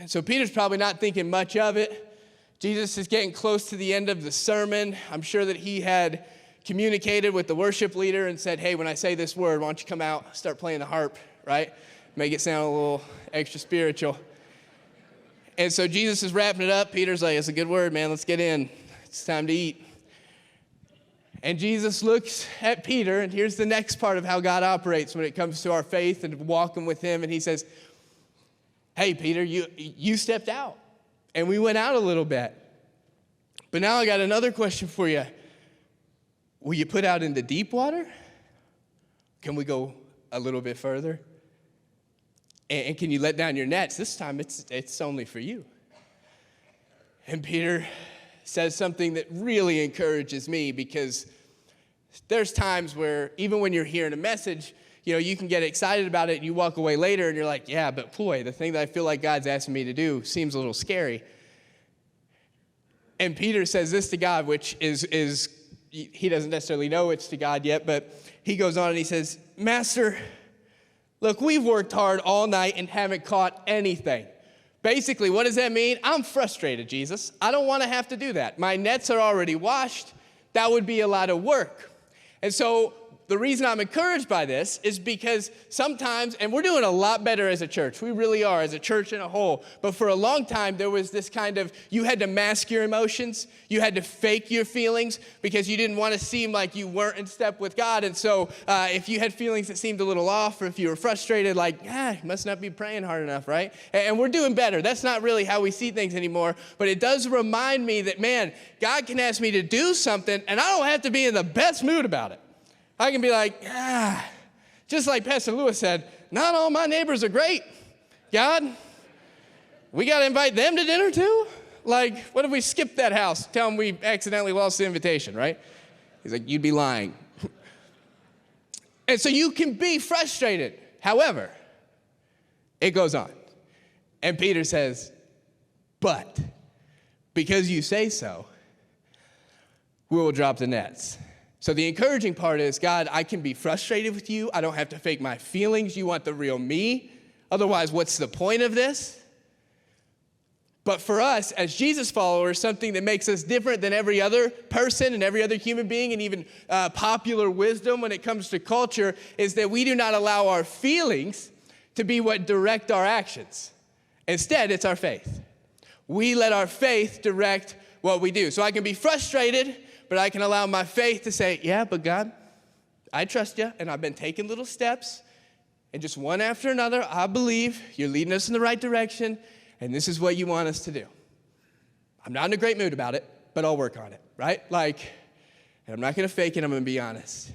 And so Peter's probably not thinking much of it. Jesus is getting close to the end of the sermon. I'm sure that he had communicated with the worship leader and said, hey, when I say this word, why don't you come out, start playing the harp, right? Make it sound a little extra spiritual. And so Jesus is wrapping it up. Peter's like, it's a good word, man. Let's get in. It's time to eat. And Jesus looks at Peter, and here's the next part of how God operates when it comes to our faith and walking with him. And he says, hey, Peter, you stepped out, and we went out a little bit. But now I got another question for you. Will you put out into deep water? Can we go a little bit further? And can you let down your nets? This time it's only for you. And Peter says something that really encourages me, because there's times where even when you're hearing a message, you can get excited about it and you walk away later and you're like, yeah, but boy, the thing that I feel like God's asking me to do seems a little scary. And Peter says this to God, which is he doesn't necessarily know it's to God yet, but he goes on and he says, Master, look, we've worked hard all night and haven't caught anything. Basically, what does that mean? I'm frustrated, Jesus. I don't want to have to do that. My nets are already washed. That would be a lot of work. And so the reason I'm encouraged by this is because sometimes, and we're doing a lot better as a church. We really are, as a church in a whole. But for a long time, there was this kind of, you had to mask your emotions. You had to fake your feelings because you didn't want to seem like you weren't in step with God. And so if you had feelings that seemed a little off, or if you were frustrated, like, you must not be praying hard enough, right? And we're doing better. That's not really how we see things anymore. But it does remind me that, man, God can ask me to do something, and I don't have to be in the best mood about it. I can be like, just like Pastor Lewis said, not all my neighbors are great. God, we got to invite them to dinner too? Like, what if we skip that house? Tell them we accidentally lost the invitation, right? He's like, you'd be lying. And so you can be frustrated. However, it goes on. And Peter says, but because you say so, we will drop the nets. So the encouraging part is, God, I can be frustrated with you. I don't have to fake my feelings. You want the real me. Otherwise, what's the point of this? But for us, as Jesus followers, something that makes us different than every other person and every other human being, and even popular wisdom when it comes to culture, is that we do not allow our feelings to be what direct our actions. Instead, it's our faith. We let our faith direct what we do. So I can be frustrated, but I can allow my faith to say, yeah, but God, I trust you, and I've been taking little steps, and just one after another, I believe you're leading us in the right direction, and this is what you want us to do. I'm not in a great mood about it, but I'll work on it, right? And I'm not going to fake it, I'm going to be honest.